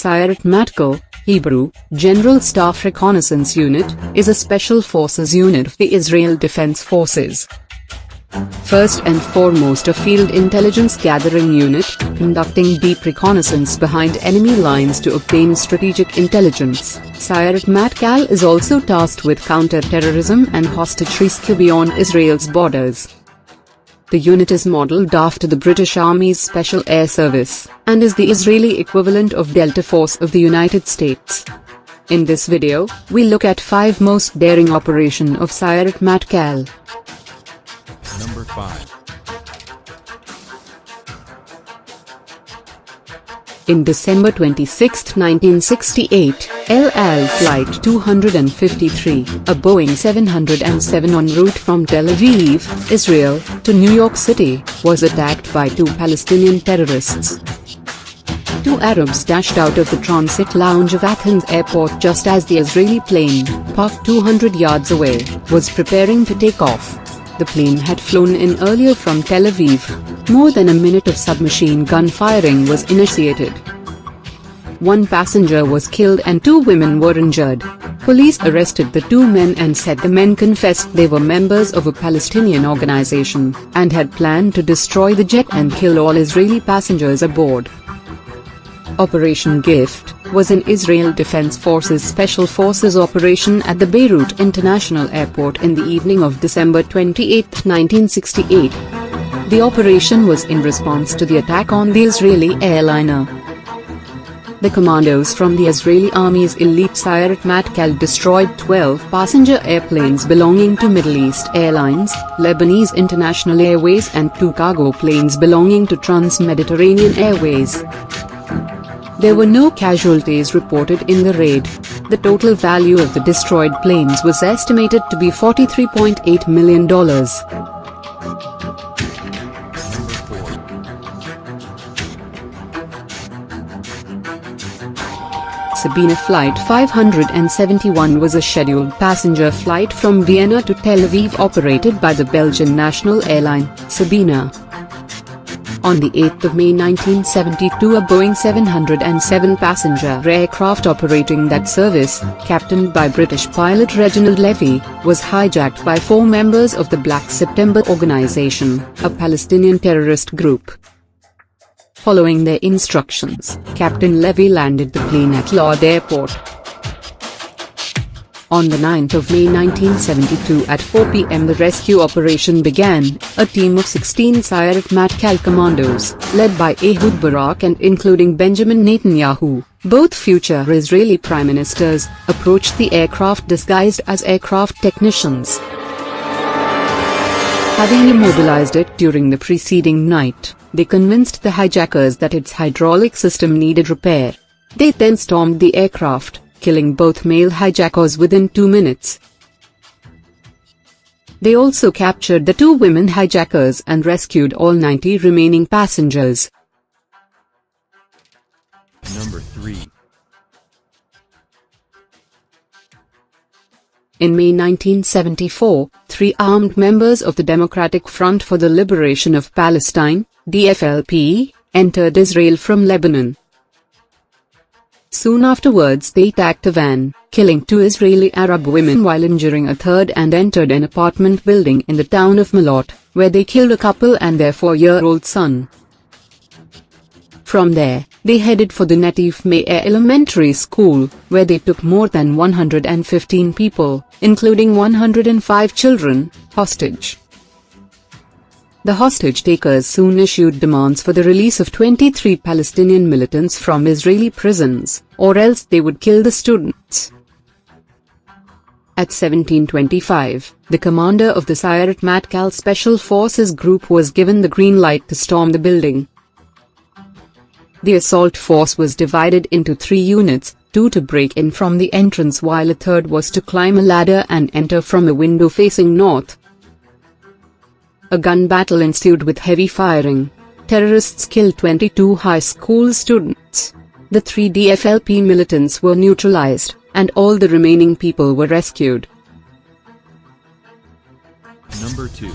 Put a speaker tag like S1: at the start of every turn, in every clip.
S1: Sayeret Matkal, Hebrew, General Staff Reconnaissance Unit, is a special forces unit of the Israel Defense Forces. First and foremost a field intelligence gathering unit, conducting deep reconnaissance behind enemy lines to obtain strategic intelligence. Sayeret Matkal is also tasked with counter-terrorism and hostage rescue beyond Israel's borders. The unit is modelled after the British Army's Special Air Service, and is the Israeli equivalent of Delta Force of the United States. In this video, we look at 5 most daring operation of Sayeret Matkal.
S2: Number 5.
S1: In December 26, 1968, El Al Flight 253, a Boeing 707 en route from Tel Aviv, Israel, to New York City, was attacked by 2 Palestinian terrorists. 2 Arabs dashed out of the transit lounge of Athens Airport just as the Israeli plane, parked 200 yards away, was preparing to take off. The plane had flown in earlier from Tel Aviv. More than a minute of submachine gun firing was initiated. 1 passenger was killed and 2 women were injured. Police arrested the 2 men and said the men confessed they were members of a Palestinian organization, and had planned to destroy the jet and kill all Israeli passengers aboard. Operation Gift was an Israel Defense Forces Special Forces operation at the Beirut International Airport in the evening of December 28, 1968. The operation was in response to the attack on the Israeli airliner. The commandos from the Israeli Army's elite Sayeret Matkal destroyed 12 passenger airplanes belonging to Middle East Airlines, Lebanese International Airways and 2 cargo planes belonging to Trans-Mediterranean Airways. There were no casualties reported in the raid. The total value of the destroyed planes was estimated to be $43.8 million. Sabina Flight 571 was a scheduled passenger flight from Vienna to Tel Aviv operated by the Belgian national airline, Sabina. On the 8th of May 1972 a Boeing 707 passenger aircraft operating that service, captained by British pilot Reginald Levy, was hijacked by 4 members of the Black September Organization, a Palestinian terrorist group. Following their instructions, Captain Levy landed the plane at Athens Airport. On the 9th of May 1972 at 4 p.m. the rescue operation began. A team of 16 Sayeret Matkal commandos, led by Ehud Barak and including Benjamin Netanyahu, both future Israeli prime ministers, approached the aircraft disguised as aircraft technicians. Having immobilized it during the preceding night, they convinced the hijackers that its hydraulic system needed repair. They then stormed the aircraft, killing both male hijackers within 2 minutes. They also captured the 2 women hijackers and rescued all 90 remaining passengers.
S2: Number 3.
S1: In May 1974, 3 armed members of the Democratic Front for the Liberation of Palestine, DFLP, entered Israel from Lebanon. Soon afterwards they attacked a van, killing 2 Israeli Arab women while injuring a third, and entered an apartment building in the town of Malot, where they killed a couple and their 4-year-old son. From there, they headed for the Natif Me'er Elementary School, where they took more than 115 people, including 105 children, hostage. The hostage-takers soon issued demands for the release of 23 Palestinian militants from Israeli prisons, or else they would kill the students. At 1725, the commander of the Sayeret Matkal Special Forces Group was given the green light to storm the building. The assault force was divided into 3 units, 2 to break in from the entrance while a third was to climb a ladder and enter from a window facing north. A gun battle ensued with heavy firing. Terrorists killed 22 high school students. The 3 DFLP militants were neutralized, and all the remaining people were rescued.
S2: Number 2.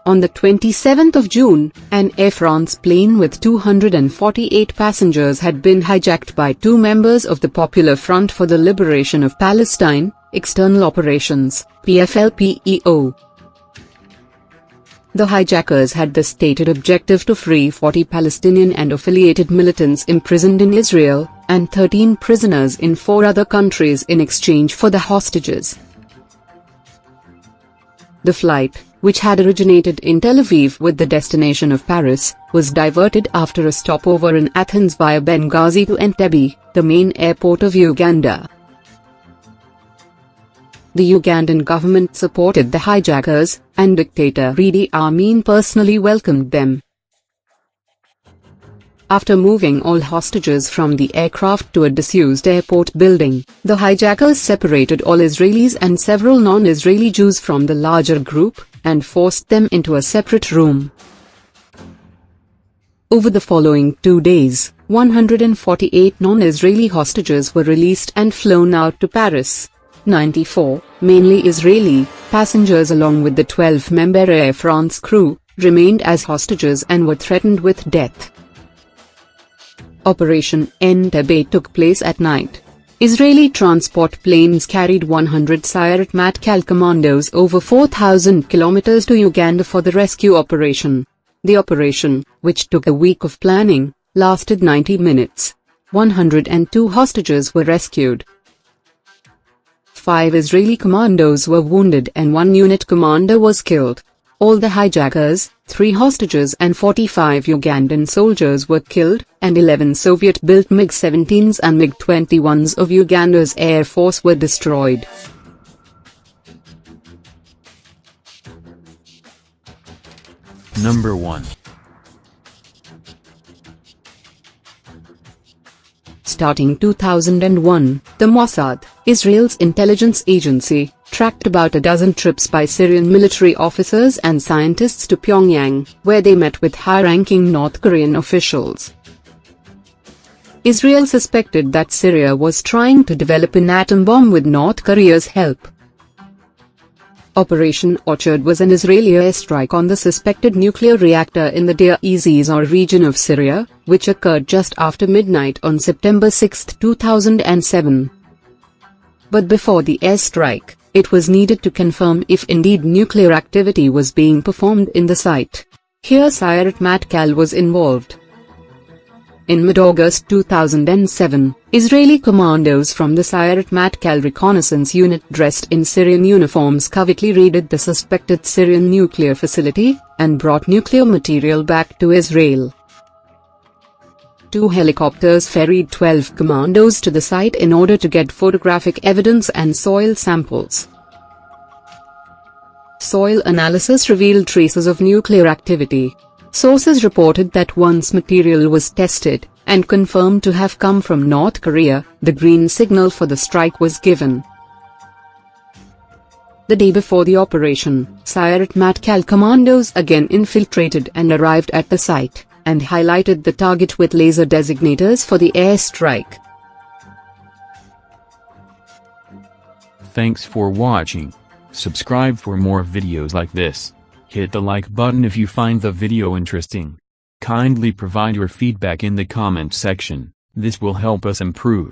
S1: On the 27th of June, an Air France plane with 248 passengers had been hijacked by two members of the Popular Front for the Liberation of Palestine, External Operations, PFLPEO. The hijackers had the stated objective to free 40 Palestinian and affiliated militants imprisoned in Israel, and 13 prisoners in 4 other countries in exchange for the hostages. The flight, which had originated in Tel Aviv with the destination of Paris, was diverted after a stopover in Athens via Benghazi to Entebbe, the main airport of Uganda. The Ugandan government supported the hijackers, and dictator Idi Amin personally welcomed them. After moving all hostages from the aircraft to a disused airport building, the hijackers separated all Israelis and several non-Israeli Jews from the larger group, and forced them into a separate room. Over the following 2 days, 148 non-Israeli hostages were released and flown out to Paris. 94, mainly Israeli, passengers along with the 12-member Air France crew, remained as hostages and were threatened with death. Operation Entebbe took place at night. Israeli transport planes carried 100 Sayeret Matkal commandos over 4,000 kilometers to Uganda for the rescue operation. The operation, which took a week of planning, lasted 90 minutes. 102 hostages were rescued. 5 Israeli commandos were wounded and 1 unit commander was killed. All the hijackers, 3 hostages and 45 Ugandan soldiers were killed, and 11 Soviet-built MiG-17s and MiG-21s of Uganda's Air Force were destroyed.
S2: Number 1.
S1: Starting 2001, the Mossad, Israel's intelligence agency, tracked about a dozen trips by Syrian military officers and scientists to Pyongyang, where they met with high-ranking North Korean officials. Israel suspected that Syria was trying to develop an atom bomb with North Korea's help. Operation Orchard was an Israeli airstrike on the suspected nuclear reactor in the Deir ez-Zor region of Syria, which occurred just after midnight on September 6, 2007. But before the airstrike, it was needed to confirm if indeed nuclear activity was being performed in the site. Here Sayeret Matkal was involved. In mid-August 2007, Israeli commandos from the Sayeret Matkal Reconnaissance Unit dressed in Syrian uniforms covertly raided the suspected Syrian nuclear facility, and brought nuclear material back to Israel. 2 helicopters ferried 12 commandos to the site in order to get photographic evidence and soil samples. Soil analysis revealed traces of nuclear activity. Sources reported that once material was tested, and confirmed to have come from North Korea, the green signal for the strike was given. The day before the operation, Sayeret Matkal commandos again infiltrated and arrived at the site, and highlighted the target with laser designators for the airstrike.
S2: Thanks for watching. Subscribe for more videos like this. Hit the like button if you find the video interesting. Kindly provide your feedback in the comment section, this will help us improve.